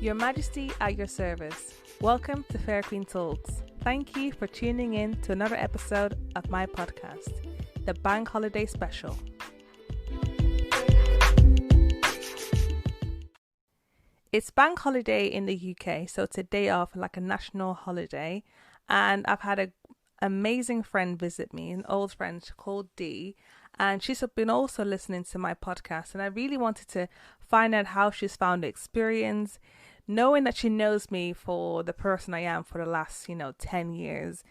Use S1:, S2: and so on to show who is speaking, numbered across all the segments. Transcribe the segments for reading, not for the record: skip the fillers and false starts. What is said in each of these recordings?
S1: Your Majesty at your service. Welcome to Fair Queen Talks. Thank you for tuning in to another episode of my podcast, the Bank Holiday Special. It's Bank Holiday in the UK, so it's a day off, like a national holiday. And I've had an amazing friend visit me, an old friend called Dee. And she's been also listening to my podcast. And I really wanted to find out how she's found the experience. Knowing that she knows me for the person I am for the last, 10 years,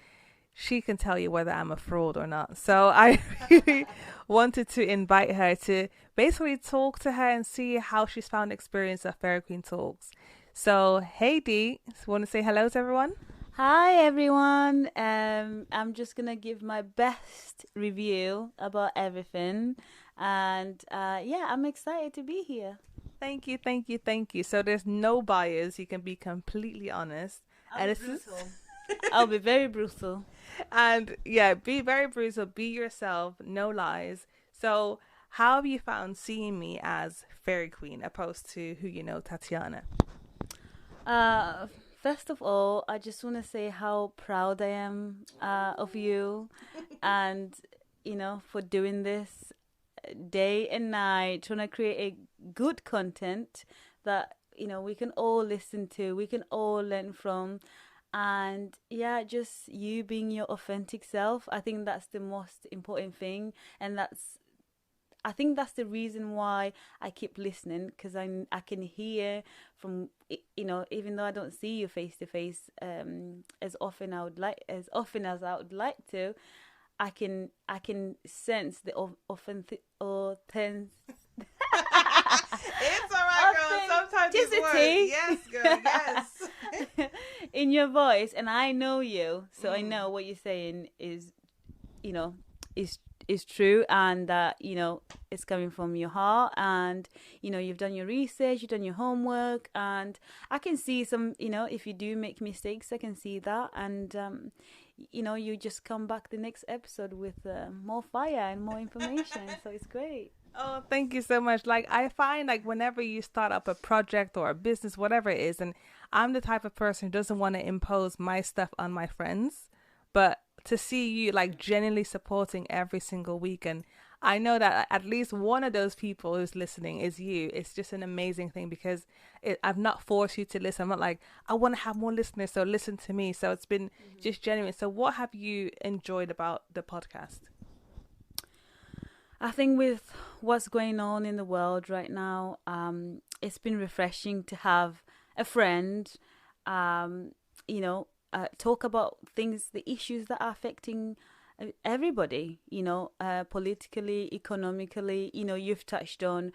S1: she can tell you whether I'm a fraud or not. So I really wanted to invite her to basically talk to her and see how she's found the experience of Fair Queen Talks. So, hey Dee, want to say hello to everyone?
S2: Hi everyone. I'm just gonna give my best review about everything, and I'm excited to be here.
S1: Thank you. So there's no bias. You can be completely honest.
S2: I'll be very brutal.
S1: And yeah, be very brutal. Be yourself. No lies. So how have you found seeing me as Fairy Queen opposed to who you know, Tatiana?
S2: First of all, I just want to say how proud I am of you, and for doing this day and night, trying to create a good content that we can all listen to, we can all learn from, and just you being your authentic self. I think that's the most important thing, and I think that's the reason why I keep listening, because I can hear from even though I don't see you face to face as often as I would like to. I can sense the authentic. It's all
S1: right, girl. Sometimes it's words. Yes, girl. Yes.
S2: In your voice, and I know you, so I know what you're saying is true, and that it's coming from your heart, and you've done your research, you've done your homework, and I can see some if you do make mistakes, I can see that, and you just come back the next episode with more fire and more information. So it's great.
S1: Oh, thank you so much. Like, I find whenever you start up a project or a business, whatever it is, and I'm the type of person who doesn't want to impose my stuff on my friends, but to see you genuinely supporting every single week, and I know that at least one of those people who's listening is you. It's just an amazing thing, because I've not forced you to listen. I'm not like, I want to have more listeners, so listen to me. So it's been just genuine. So what have you enjoyed about the podcast?
S2: I think with what's going on in the world right now, it's been refreshing to have a friend, talk about things, the issues that are affecting everybody, politically, economically. You've touched on,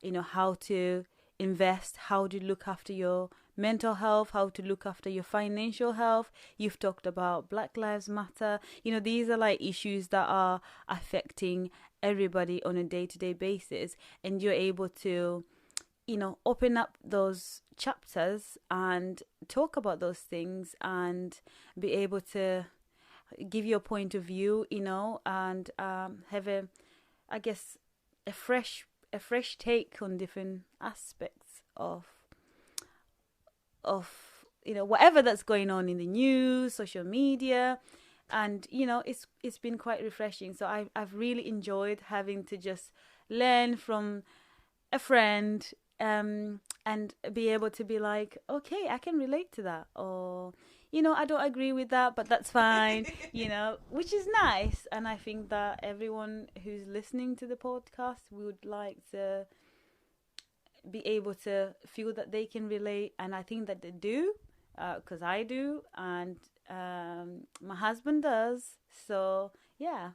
S2: how to invest, how to look after your mental health, how to look after your financial health. You've talked about Black Lives Matter. These are issues that are affecting everybody on a day-to-day basis, and you're able to open up those chapters and talk about those things and be able to give your point of view, and have a fresh take on different aspects of whatever that's going on in the news, social media, and it's been quite refreshing. So I've really enjoyed having to just learn from a friend, and be able to be like, okay, I can relate to that, or I don't agree with that, but that's fine, which is nice. And I think that everyone who's listening to the podcast would like to be able to feel that they can relate, and I think that they do, because I do, and my husband does. So yeah.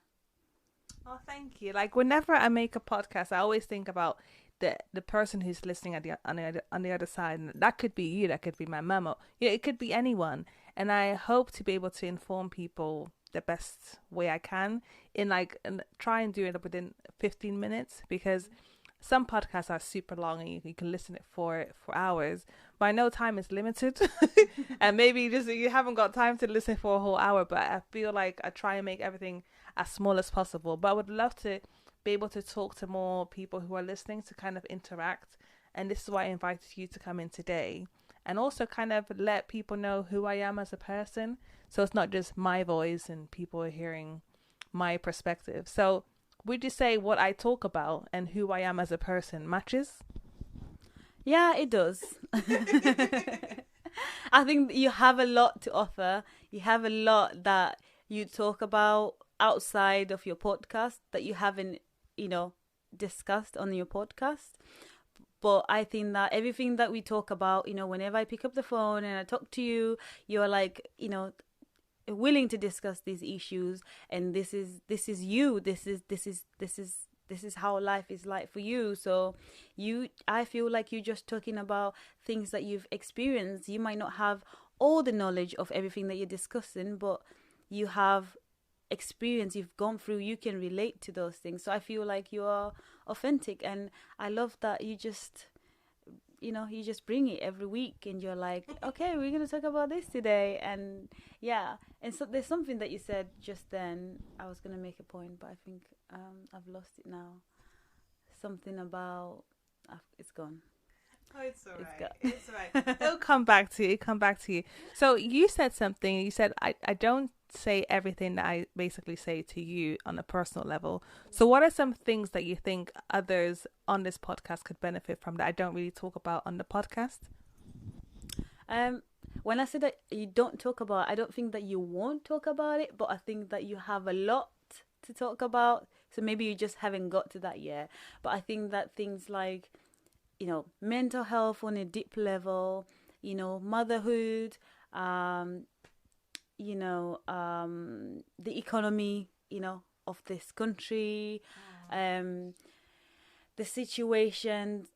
S1: Oh, thank you. Whenever I make a podcast, I always think about the person who's listening on the other side. And that could be you, that could be my mum, or it could be anyone. And I hope to be able to inform people the best way I can and try and do it within 15 minutes, because some podcasts are super long and you can listen it for hours, but I know time is limited. And maybe you haven't got time to listen for a whole hour, but I feel like I try and make everything as small as possible. But I would love to be able to talk to more people who are listening, to kind of interact. And this is why I invited you to come in today. and also kind of let people know who I am as a person. So it's not just my voice and people are hearing my perspective. So would you say what I talk about and who I am as a person matches?
S2: Yeah, it does. I think you have a lot to offer. You have a lot that you talk about outside of your podcast that you haven't, discussed on your podcast. But I think that everything that we talk about, whenever I pick up the phone and I talk to you, you're like, willing to discuss these issues, and this is you. This is how life is like for you. So I feel like you're just talking about things that you've experienced. You might not have all the knowledge of everything that you're discussing, but you have experience, you've gone through, you can relate to those things. So I feel like you are authentic, and I love that you just bring it every week, and you're like, okay, we're going to talk about this today. And yeah, and so there's something that you said just then. I was going to make a point, but I think I've lost it now. Something about it's gone.
S1: Oh, it's all right. It's all right. It'll come back to you. It'll come back to you. So you said something. You said, I don't say everything that I basically say to you on a personal level. So what are some things that you think others on this podcast could benefit from that I don't really talk about on the podcast?
S2: When I said that you don't talk about, I don't think that you won't talk about it, but I think that you have a lot to talk about. So maybe you just haven't got to that yet. But I think that things like, mental health on a deep level, motherhood, the economy, of this country, the situation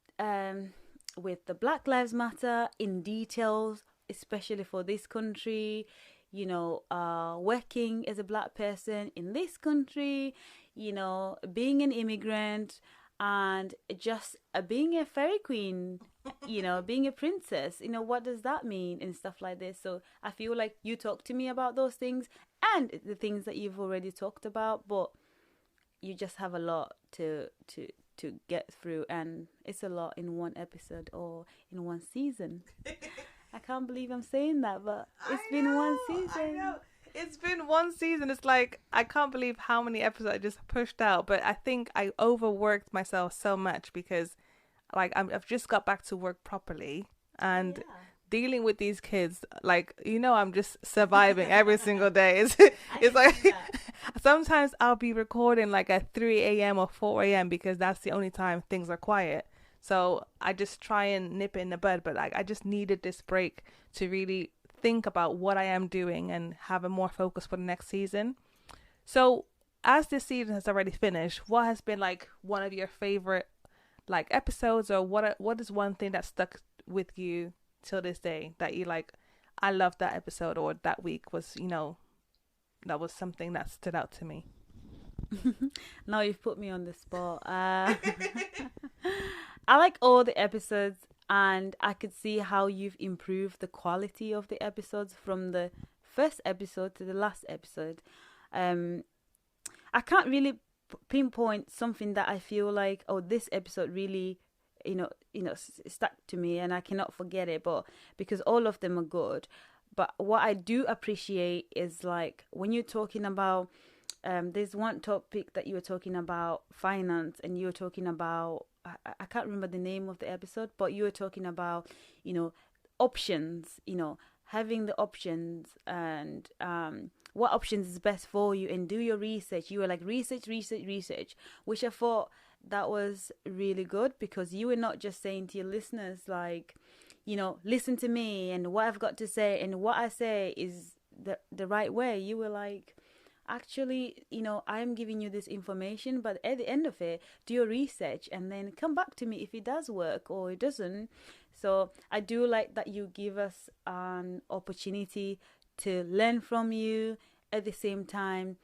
S2: with the Black Lives Matter in details, especially for this country, working as a Black person in this country, being an immigrant, and just being a fairy queen, being a princess, what does that mean, and stuff like this. So I feel like you talk to me about those things and the things that you've already talked about, but you just have a lot to get through, and it's a lot in one episode or in one season. I can't believe I'm saying that, but it's been one season. I know.
S1: It's been one season. It's like, I can't believe how many episodes I just pushed out. But I think I overworked myself so much because, like, I've just got back to work properly. And dealing with these kids, like, I'm just surviving every single day. It's like, sometimes I'll be recording like at 3 a.m. or 4 a.m. because that's the only time things are quiet. So I just try and nip it in the bud. But like, I just needed this break to really think about what I am doing and have a more focus for the next season. So as this season has already finished, what has been like one of your favorite like episodes, or what is one thing that stuck with you till this day that you like, I love that episode, or that week was, that was something that stood out to me?
S2: Now you've put me on the spot. I like all the episodes, and I could see how you've improved the quality of the episodes from the first episode to the last episode. I can't really pinpoint something that I feel like, oh, this episode really, stuck to me and I cannot forget it. But because all of them are good. But what I do appreciate is like when you're talking about, there's one topic that you were talking about, finance, and you were talking about, I can't remember the name of the episode, but you were talking about, options, having the options, and what options is best for you, and do your research. You were like, research, which I thought that was really good, because you were not just saying to your listeners, like, listen to me and what I've got to say, and what I say is the right way. You were like, actually, I'm giving you this information, but at the end of it, do your research and then come back to me if it does work or it doesn't. So I do like that you give us an opportunity to learn from you, at the same time,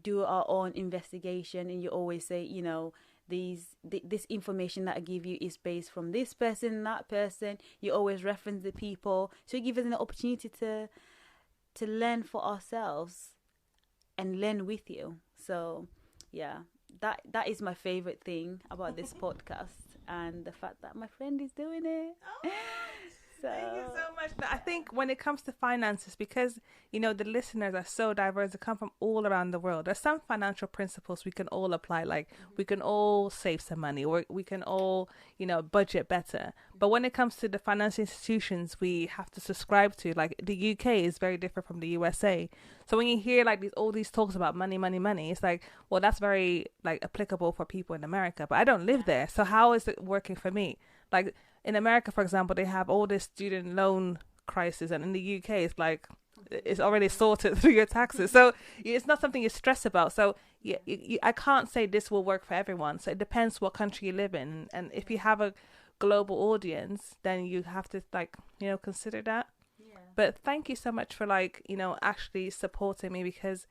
S2: do our own investigation. And you always say, this information that I give you is based from this person, that person. You always reference the people, so you give us an opportunity to learn for ourselves and learn with you. So yeah, that is my favorite thing about this podcast, and the fact that my friend is doing it.
S1: Thank you so much. I think when it comes to finances, because the listeners are so diverse, they come from all around the world. There's some financial principles we can all apply. Like we can all save some money, or we can all budget better. But when it comes to the financial institutions we have to subscribe to, like the UK is very different from the USA. So when you hear like all these talks about money, it's like, well, that's very like applicable for people in America, but I don't live there. So how is it working for me? Like in America, for example, they have all this student loan crisis, and in the UK, it's like it's already sorted through your taxes. So it's not something you stress about. So I can't say this will work for everyone. So it depends what country you live in, and if you have a global audience, then you have to consider that. Yeah. But thank you so much for actually supporting me, because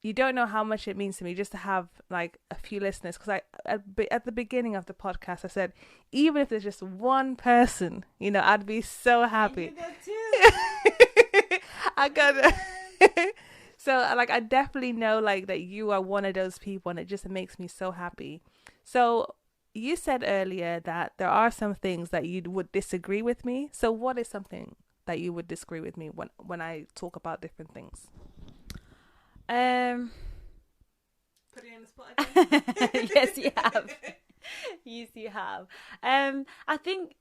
S1: you don't know how much it means to me just to have like a few listeners. Because at the beginning of the podcast, I said, even if there's just one person, I'd be so happy. I got it. So I definitely know that you are one of those people, and it just makes me so happy. So you said earlier that there are some things that you would disagree with me. So what is something that you would disagree with me when I talk about different things? Put it in the spot again.
S2: Yes, you have. Yes, you have. I think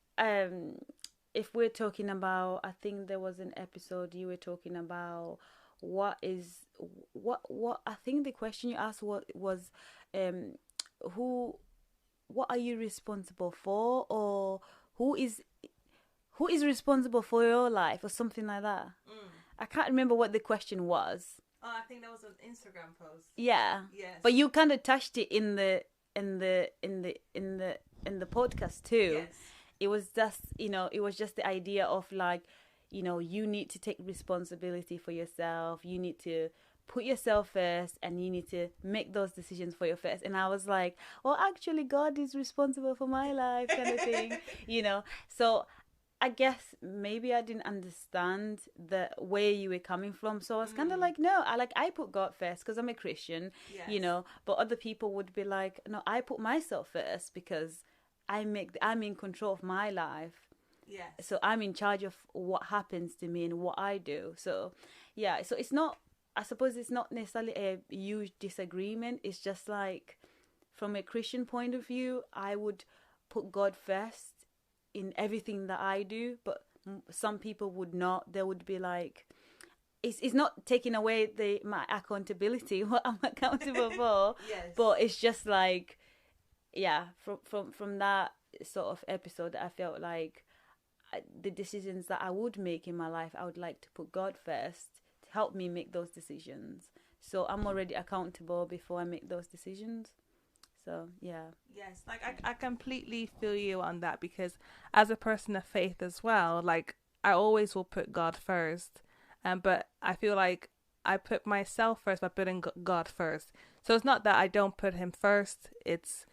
S2: if we're talking about, I think there was an episode you were talking about what I think the question you asked was what are you responsible for, or who is responsible for your life, or something like that. I can't remember what the question was.
S1: Oh, I think that was an Instagram post.
S2: Yeah. Yes. But you kind of touched it in the podcast too. Yes. It was just the idea of you need to take responsibility for yourself. You need to put yourself first, and you need to make those decisions for your first. And I was like, well, actually, God is responsible for my life, kind of thing, So I guess maybe I didn't understand the way you were coming from. So I was kind of like, no, I put God first because I'm a Christian, yes. But other people would be like, no, I put myself first because I'm in control of my life. Yes. So I'm in charge of what happens to me and what I do. So, yeah. So it's not, I suppose it's not necessarily a huge disagreement. It's just like, from a Christian point of view, I would put God first in everything that I do, but some people would not. They would be like, it's not taking away my accountability, what I'm accountable for. Yes. But it's just like, yeah, from that sort of episode, I felt like the decisions that I would make in my life, I would like to put God first to help me make those decisions. So I'm already accountable before I make those decisions. So, yeah.
S1: Yes, I completely feel you on that, because as a person of faith as well, I always will put God first. But I feel like I put myself first by putting God first. So it's not that I don't put him first. It's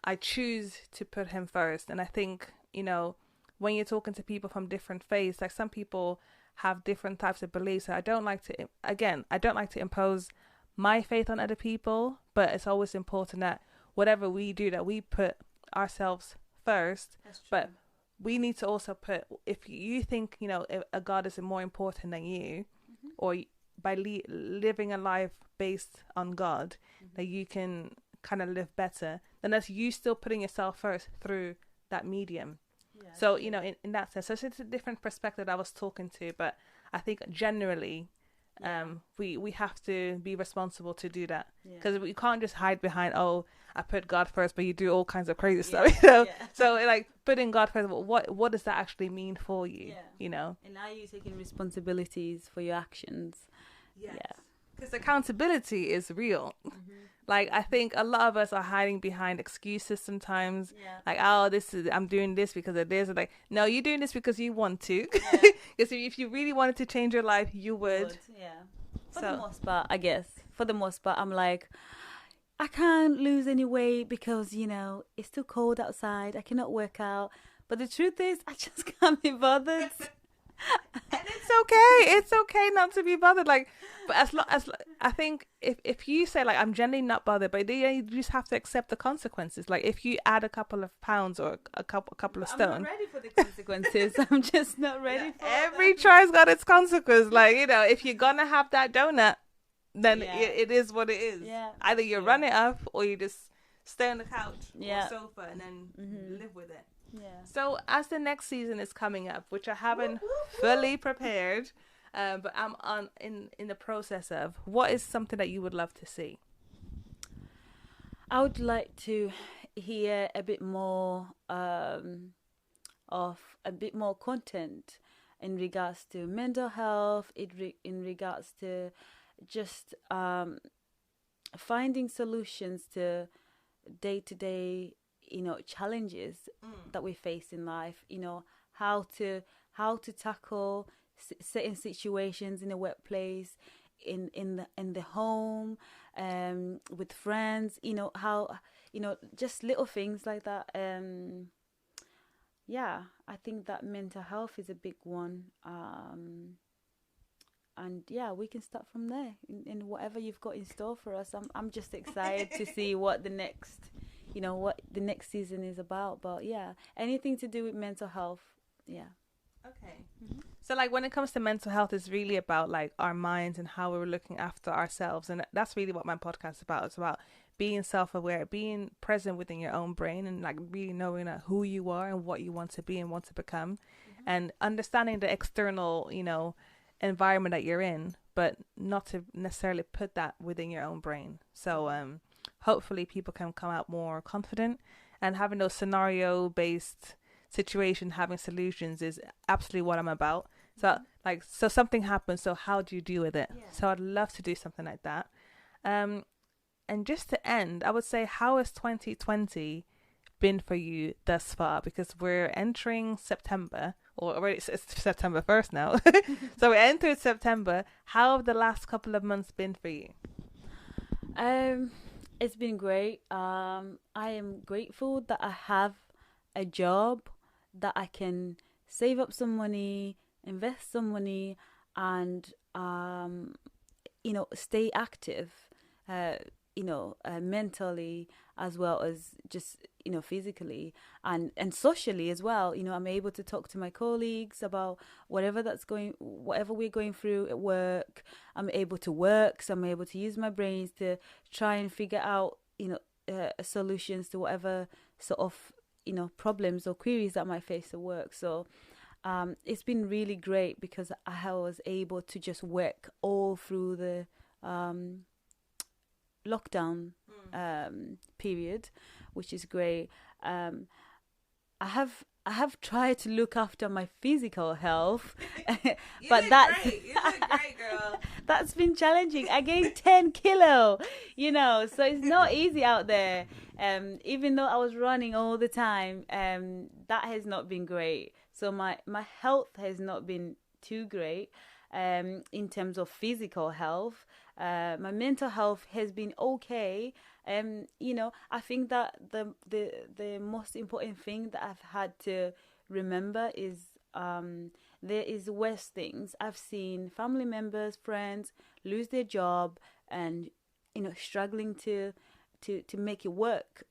S1: I choose to put him first. And I think, when you're talking to people from different faiths, some people have different types of beliefs. So I don't like to impose my faith on other people, but it's always important that whatever we do, that we put ourselves first. But we need to also put, if you think a God is more important than you, mm-hmm. or by living a life based on God, mm-hmm. that you can kind of live better, then that's you still putting yourself first through that medium. Yeah, so in that sense, so it's a different perspective I was talking to, but I think generally we have to be responsible to do that, because we can't just hide behind, oh, I put God first, but you do all kinds of crazy stuff. So putting God first, what does that actually mean for you? And
S2: are you taking responsibilities for your actions?
S1: Yes. Because accountability is real. Mm-hmm. I think a lot of us are hiding behind excuses sometimes. I'm doing this because of this. No, you're doing this because you want to. Because if you really wanted to change your life, you would.
S2: For the most part, I guess. For the most part, I'm like, I can't lose any weight because, it's too cold outside. I cannot work out. But the truth is, I just can't be bothered.
S1: And it's okay. It's okay not to be bothered. Like, but as long as I think if you say like I'm generally not bothered, but then you just have to accept the consequences. Like if you add a couple of pounds or a couple of stone.
S2: I'm not ready for the consequences. I'm just not ready for
S1: Every try's got its consequence. Like, you know, if you're gonna have that donut, then it is what it is.
S2: Yeah.
S1: Either you run it up or you just stay on the couch or sofa and then live with it.
S2: Yeah.
S1: So as the next season is coming up, which I haven't fully prepared, but I'm in the process of, what is something that you would love to see?
S2: I would like to hear a bit more of a bit more content in regards to mental health, in regards to just finding solutions to day-to-day, you know, challenges that we face in life. You know, how to tackle certain situations in the workplace, in the home, with friends. You know, how, you know, just little things like that. Yeah, I think that mental health is a big one. And yeah, we can start from there in whatever you've got in store for us. I'm just excited to see what the next season is about. But yeah, anything to do with mental health. Yeah.
S1: Okay. Mm-hmm. So like when it comes to mental health, it's really about like our minds and how we're looking after ourselves. And that's really what my podcast is about. It's about being self-aware, being present within your own brain, and like really knowing who you are and what you want to be and want to become, and understanding the external, you know, environment that you're in, but not to necessarily put that within your own brain. So hopefully people can come out more confident, and having those scenario based situation, having solutions is absolutely what I'm about. So like, so something happens, so how do you deal with it? So I'd love to do something like that. And just to end, I would say, how has 2020 been for you thus far? Because we're entering September, or already it's September 1st now. So we entered September. How have the last couple of months been for you?
S2: It's been great. I am grateful that I have a job, that I can save up some money, invest some money, and you know, stay active, you know, mentally as well as just, you know, physically and socially as well. You know, I'm able to talk to my colleagues about whatever we're going through at work. I'm able to work, so I'm able to use my brains to try and figure out, you know, solutions to whatever sort of, you know, problems or queries that I might face at work. So it's been really great because I was able to just work all through the lockdown period, which is great. I have tried to look after my physical health, but that's
S1: great. You look great, girl.
S2: That's been challenging. I gained 10 kilo, you know, so it's not easy out there. Even though I was running all the time, that has not been great. So my health has not been too great in terms of physical health. My mental health has been okay. You know, I think that the most important thing that I've had to remember is there is worse things. I've seen family members, friends lose their job and, you know, struggling to make it work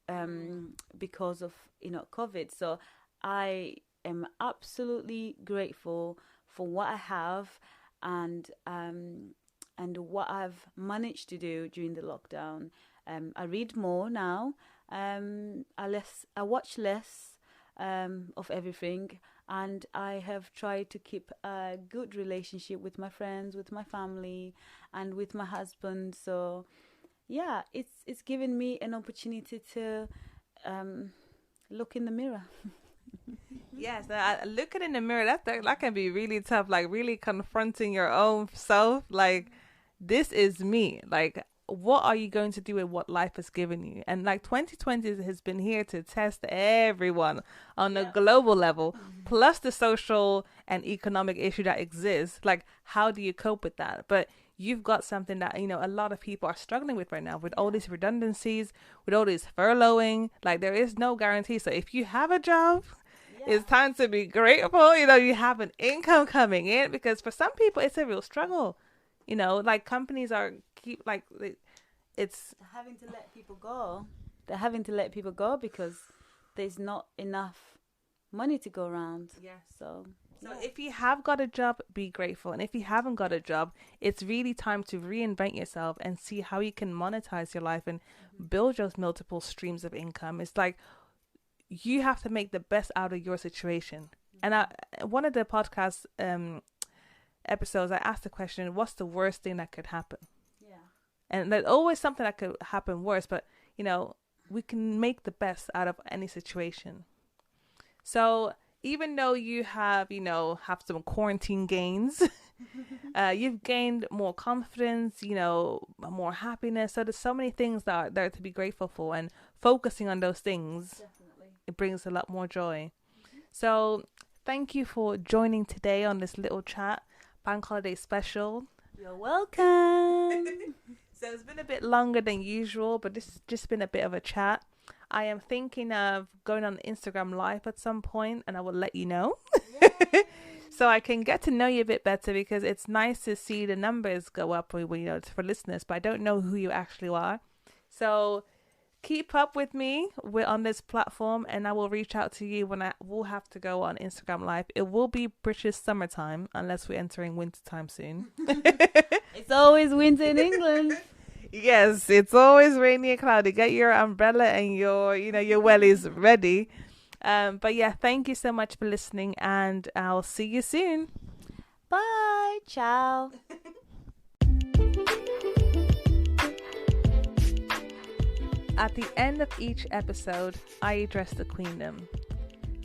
S2: because of, you know, COVID. So I am absolutely grateful for what I have and what I've managed to do during the lockdown. I read more now. I watch less of everything, and I have tried to keep a good relationship with my friends, with my family, and with my husband. So yeah, it's given me an opportunity to look in the mirror.
S1: Yes, looking in the mirror, that can be really tough. Like really confronting your own self. Like, this is me. Like, what are you going to do with what life has given you? And like 2020 has been here to test everyone on a global level, plus the social and economic issue that exists. Like, how do you cope with that? But you've got something that, you know, a lot of people are struggling with right now, with all these redundancies, with all this furloughing. Like, there is no guarantee. So if you have a job, It's time to be grateful. You know, you have an income coming in, because for some people it's a real struggle. You know, like companies are it's
S2: They're having to let people go. They're having to let people go because there's not enough money to go around.
S1: Yes.
S2: So
S1: if you have got a job, be grateful. And if you haven't got a job, it's really time to reinvent yourself and see how you can monetize your life and build those multiple streams of income. It's like you have to make the best out of your situation. And one of the podcast episodes, I asked the question, what's the worst thing that could happen?
S2: Yeah.
S1: And there's always something that could happen worse, but, you know, we can make the best out of any situation. So even though you have some quarantine gains, you've gained more confidence, more happiness. So there's so many things that are there to be grateful for, and focusing on those things, definitely, it brings a lot more joy. So thank you for joining today on this little chat, Bank Holiday special.
S2: You're welcome.
S1: So it's been a bit longer than usual, but this has just been a bit of a chat. I am thinking of going on Instagram Live at some point, and I will let you know. So I can get to know you a bit better, because it's nice to see the numbers go up for listeners, but I don't know who you actually are. So keep up with me. We're on this platform, and I will reach out to you when I will have to go on Instagram Live. It will be British summertime, unless we're entering winter time soon.
S2: It's always winter in England.
S1: Yes, it's always rainy and cloudy. Get your umbrella and your wellies ready. But yeah, thank you so much for listening, and I'll see you soon.
S2: Bye. Ciao.
S1: At the end of each episode, I address the Queendom.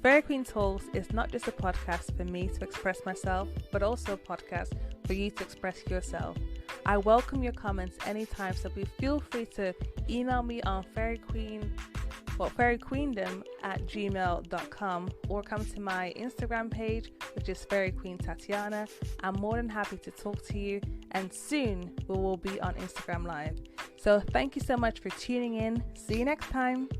S1: Fairy Queen Talks is not just a podcast for me to express myself, but also a podcast for you to express yourself. I welcome your comments anytime, so please feel free to email me on fairyqueendom@gmail.com, or come to my Instagram page, which is Fairy Queen Tatiana. I'm more than happy to talk to you, and soon we will be on Instagram Live. So thank you so much for tuning in. See you next time.